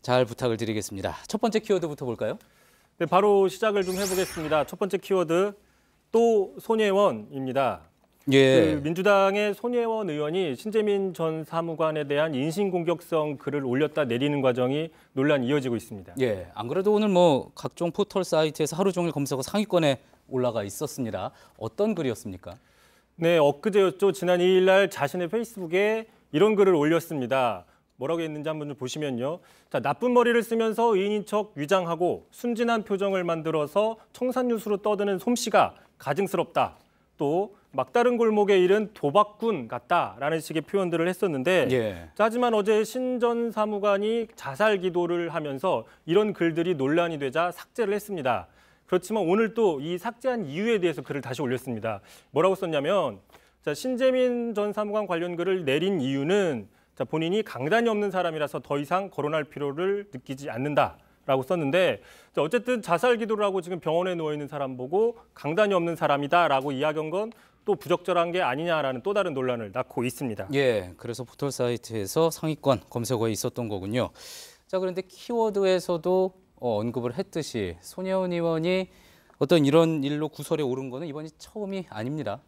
잘 부탁을 드리겠습니다. 첫 번째 키워드부터 볼까요? 네, 바로 시작을 좀 해보겠습니다. 첫 번째 키워드, 또 손혜원입니다. 예. 민주당의 손혜원 의원이 신재민 전 사무관에 대한 인신공격성 글을 올렸다 내리는 과정이 논란이 이어지고 있습니다. 예. 안 그래도 오늘 각종 포털 사이트에서 하루 종일 검색어 상위권에 올라가 있었습니다. 어떤 글이었습니까? 네, 엊그제였죠. 지난 2일 날 자신의 페이스북에 이런 글을 올렸습니다. 뭐라고 했는지 한번 좀 보시면요. 자, 나쁜 머리를 쓰면서 의인인 척 위장하고 순진한 표정을 만들어서 청산유수로 떠드는 솜씨가 가증스럽다. 또 막다른 골목에 이른 도박꾼 같다라는 식의 표현들을 했었는데 예. 하지만 어제 신 전 사무관이 자살 기도를 하면서 이런 글들이 논란이 되자 삭제를 했습니다. 그렇지만 오늘 또 이 삭제한 이유에 대해서 글을 다시 올렸습니다. 뭐라고 썼냐면 신재민 전 사무관 관련 글을 내린 이유는 본인이 강단이 없는 사람이라서 더 이상 거론할 필요를 느끼지 않는다라고 썼는데 어쨌든 자살 기도를 하고 지금 병원에 누워 있는 사람 보고 강단이 없는 사람이다라고 이야기한 건 또 부적절한 게 아니냐라는 또 다른 논란을 낳고 있습니다. 예, 그래서 포털 사이트에서 상위권 검색어에 있었던 거군요. 자, 그런데 키워드에서도 언급을 했듯이 손혜원 의원이 어떤 이런 일로 구설에 오른 거는 이번이 처음이 아닙니다.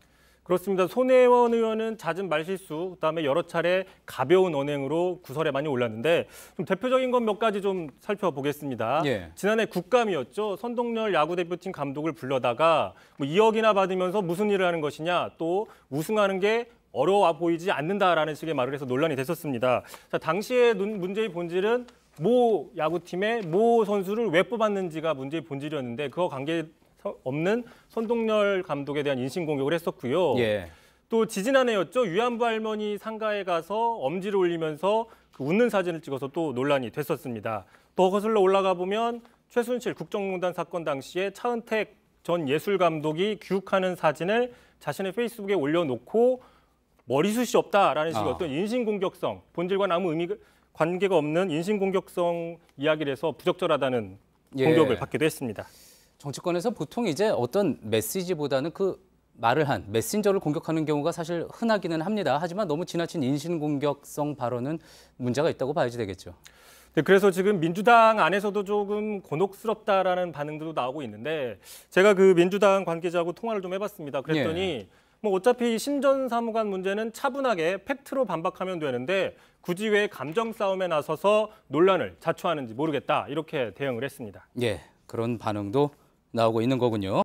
그렇습니다. 손혜원 의원은 잦은 말실수, 그다음에 여러 차례 가벼운 언행으로 구설에 많이 올랐는데 좀 대표적인 건 몇 가지 좀 살펴보겠습니다. 예. 지난해 국감이었죠. 선동열 야구대표팀 감독을 불러다가 2억이나 받으면서 무슨 일을 하는 것이냐, 또 우승하는 게 어려워 보이지 않는다라는 식의 말을 해서 논란이 됐었습니다. 자, 당시의 문제의 본질은 모 야구팀의 모 선수를 왜 뽑았는지가 문제의 본질이었는데 그거 관계 없는 선동열 감독에 대한 인신공격을 했었고요. 예. 또 지지난해였죠. 위안부 할머니 상가에 가서 엄지를 올리면서 웃는 사진을 찍어서 또 논란이 됐었습니다. 더 거슬러 올라가 보면 최순실 국정농단 사건 당시에 차은택 전 예술감독이 교육하는 사진을 자신의 페이스북에 올려놓고 머리숱이 없다라는 식의 어떤 인신공격성, 본질과는 아무 관계가 없는 인신공격성 이야기를 해서 부적절하다는 공격을 받기도 했습니다. 정치권에서 보통 이제 어떤 메시지보다는 그 말을 한 메신저를 공격하는 경우가 사실 흔하기는 합니다. 하지만 너무 지나친 인신공격성 발언은 문제가 있다고 봐야지 되겠죠. 네, 그래서 지금 민주당 안에서도 조금 곤혹스럽다라는 반응들도 나오고 있는데 제가 그 민주당 관계자하고 통화를 좀 해봤습니다. 그랬더니 어차피 신 전 사무관 문제는 차분하게 팩트로 반박하면 되는데 굳이 왜 감정 싸움에 나서서 논란을 자초하는지 모르겠다 이렇게 대응을 했습니다. 예, 그런 반응도 나오고 있는 거군요.